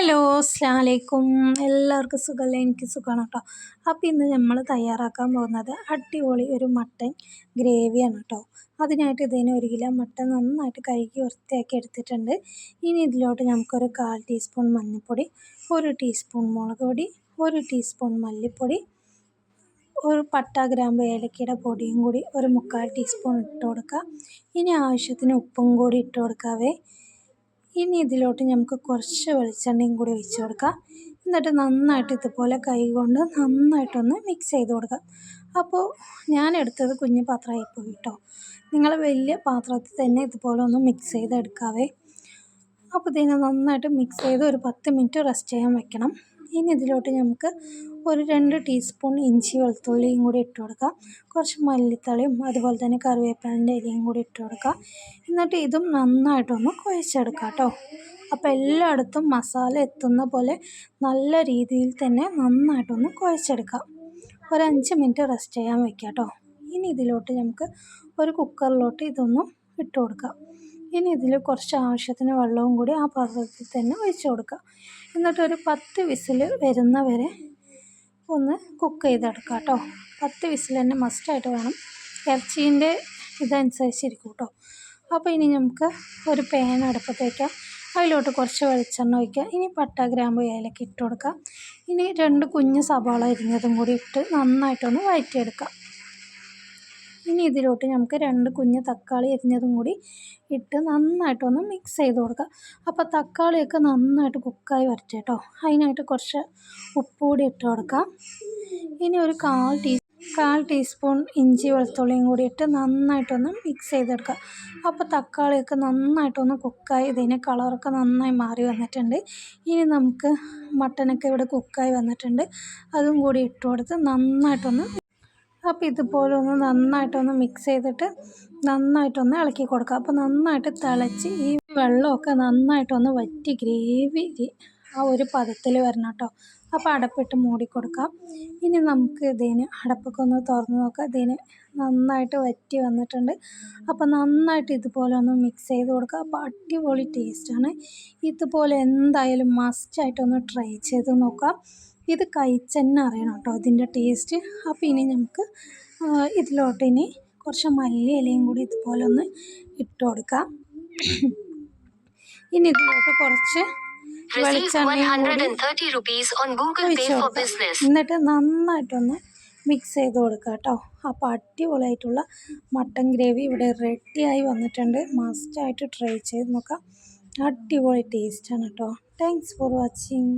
Hello അസ്സലാമലൈക്കും. എല്ലാവർക്കും സുഖമല്ലേ? എനിക്ക് സുഖമാണ് കേട്ടോ. അപ്പോൾ ഇന്ന് നമ്മൾ തയ്യാറാക്കാൻ പോകുന്നത് അടിപൊളി ഒരു മട്ടൻ ഗ്രേവിയാണ് കേട്ടോ. അതിനായിട്ട് ഇതിന് 1 കിലോ മട്ടൻ നന്നായിട്ട് കഴുകി വൃത്തിയാക്കി എടുത്തിട്ടുണ്ട്. ഇനി ഇതിലോട്ട് നമുക്കൊരു 1/4 ടീസ്പൂൺ മഞ്ഞൾപ്പൊടി, 1 ടീസ്പൂൺ മുളക് പൊടി, 1 ടീസ്പൂൺ മല്ലിപ്പൊടി, ഒരു പട്ട ഗ്രാമ്പ് ഏലക്കയുടെ പൊടിയും കൂടി ഒരു 3/4 ടീസ്പൂൺ ഇട്ട് കൊടുക്കുക. ഇനി ആവശ്യത്തിന് ഉപ്പും കൂടി ഇട്ട് കൊടുക്കാവേ. ഇനി ഇതിലോട്ട് നമുക്ക് കുറച്ച് വെളിച്ചെണ്ണയും കൂടി ഒഴിച്ച് കൊടുക്കാം. എന്നിട്ട് നന്നായിട്ട് ഇതുപോലെ കൈ കൊണ്ട് നന്നായിട്ടൊന്ന് മിക്സ് ചെയ്ത് കൊടുക്കാം. അപ്പോൾ ഞാൻ എടുത്തത് കുഞ്ഞു പാത്രമായിപ്പോയി കേട്ടോ. നിങ്ങൾ വലിയ പാത്രത്തിൽ തന്നെ ഇതുപോലെ ഒന്ന് മിക്സ് ചെയ്തെടുക്കാവേ. അപ്പോൾ ഇതിനെ നന്നായിട്ട് മിക്സ് ചെയ്ത് ഒരു 10 മിനിറ്റ് റെസ്റ്റ് ചെയ്യാൻ വെക്കണം. ഇനി ഇതിലോട്ട് നമുക്ക് ഒരു 2 ടീസ്പൂൺ ഇഞ്ചി വെളുത്തുള്ളിയും കൂടി ഇട്ട് കൊടുക്കാം. കുറച്ച് മല്ലിത്തളയും അതുപോലെ തന്നെ കറിവേപ്പിലൻ്റെ ഇലയും കൂടി ഇട്ട് കൊടുക്കാം. എന്നിട്ട് ഇതും നന്നായിട്ടൊന്ന് കുഴച്ചെടുക്കാം കേട്ടോ. അപ്പോൾ എല്ലായിടത്തും മസാല എത്തുന്ന പോലെ നല്ല രീതിയിൽ തന്നെ നന്നായിട്ടൊന്ന് കുഴച്ചെടുക്കാം. ഒരു 5 മിനിറ്റ് റെസ്റ്റ് ചെയ്യാൻ വയ്ക്കാം കേട്ടോ. ഇനി ഇതിലോട്ട് നമുക്ക് ഒരു കുക്കറിലോട്ട് ഇതൊന്നും ഇട്ട് കൊടുക്കാം. ഇനി ഇതിൽ കുറച്ച് ആവശ്യത്തിന് വെള്ളവും കൂടി ആ പാത്രത്തിൽ തന്നെ ഒഴിച്ച് കൊടുക്കുക. എന്നിട്ട് ഒരു 10 വിസിൽ വരുന്നവരെ ഒന്ന് കുക്ക് ചെയ്തെടുക്കുക കേട്ടോ. 10 വിസിൽ തന്നെ മസ്റ്റായിട്ട് വേണം. ഇറച്ചീൻ്റെ ഇതനുസരിച്ചിരിക്കും കേട്ടോ. അപ്പോൾ ഇനി നമുക്ക് ഒരു പാൻ അടുപ്പത്ത് വയ്ക്കാം. അതിലോട്ട് കുറച്ച് വെളിച്ചെണ്ണ ഒഴിക്കുക. ഇനി പട്ട ഗ്രാമ്പ് ഏലക്ക ഇട്ട് കൊടുക്കുക. ഇനി 2 കുഞ്ഞ് സവാള അരിഞ്ഞതും കൂടി ഇട്ട് നന്നായിട്ടൊന്ന് വഴറ്റിയെടുക്കാം. ഇനി ഇതിലോട്ട് നമുക്ക് 2 കുഞ്ഞ് തക്കാളി അരിഞ്ഞതും കൂടി ഇട്ട് നന്നായിട്ടൊന്ന് മിക്സ് ചെയ്ത് കൊടുക്കുക. അപ്പോൾ തക്കാളിയൊക്കെ നന്നായിട്ട് കുക്കായി വരട്ടെ കേട്ടോ. അതിനായിട്ട് കുറച്ച് ഉപ്പ് കൂടി ഇട്ട് കൊടുക്കാം. ഇനി ഒരു 1/4 ടീസ്പൂൺ ഇഞ്ചി വെളുത്തുള്ളിയും കൂടി ഇട്ട് നന്നായിട്ടൊന്ന് മിക്സ് ചെയ്തെടുക്കുക. അപ്പോൾ തക്കാളിയൊക്കെ നന്നായിട്ടൊന്ന് കുക്കായി ഇതിൻ്റെ കളറൊക്കെ നന്നായി മാറി വന്നിട്ടുണ്ട്. ഇനി നമുക്ക് മട്ടനൊക്കെ ഇവിടെ കുക്കായി വന്നിട്ടുണ്ട്. അതും കൂടി ഇട്ട് കൊടുത്ത് നന്നായിട്ടൊന്ന് അപ്പോൾ ഇതുപോലെ ഒന്ന് നന്നായിട്ടൊന്ന് മിക്സ് ചെയ്തിട്ട് നന്നായിട്ടൊന്ന് ഇളക്കി കൊടുക്കുക. അപ്പോൾ നന്നായിട്ട് തിളച്ച് ഈ വെള്ളമൊക്കെ നന്നായിട്ടൊന്ന് വറ്റി ഗ്രേവി ആ ഒരു പദത്തിൽ വരണം കേട്ടോ. അപ്പോൾ അടപ്പിട്ട് മൂടിക്കൊടുക്കാം. ഇനി നമുക്ക് ഇതിന് അടപ്പൊക്കെ ഒന്ന് തുറന്ന് നോക്കാം. ഇതിന് നന്നായിട്ട് വറ്റി വന്നിട്ടുണ്ട്. അപ്പോൾ നന്നായിട്ട് ഇതുപോലെ ഒന്ന് മിക്സ് ചെയ്ത് കൊടുക്കുക. അപ്പോൾ അടിപൊളി ടേസ്റ്റാണ്. ഇതുപോലെ എന്തായാലും മസ്റ്റായിട്ടൊന്ന് ട്രൈ ചെയ്ത് നോക്കാം. ഇത് കഴിച്ചെന്നെ അറിയണം കേട്ടോ ഇതിൻ്റെ ടേസ്റ്റ്. അപ്പോൾ ഇനി നമുക്ക് ഇതിലോട്ട് ഇനി കുറച്ച് മല്ലി ഇലയും കൂടി ഇതുപോലെ ഒന്ന് ഇട്ട് കൊടുക്കാം. ഇനി ഇതിലോട്ട് കുറച്ച് വെളിച്ചെണ്ണയും കൂടി ഒഴിച്ച് കൊടുക്കാം. എന്നിട്ട് നന്നായിട്ടൊന്ന് മിക്സ് ചെയ്ത് കൊടുക്കുക കേട്ടോ. അപ്പോൾ അടിപൊളിയായിട്ടുള്ള മട്ടൻ ഗ്രേവി ഇവിടെ റെഡിയായി വന്നിട്ടുണ്ട്. മസ്റ്റായിട്ട് ട്രൈ ചെയ്ത് നോക്കാം. അടിപൊളി ടേസ്റ്റാണ് കേട്ടോ. Thanks for watching.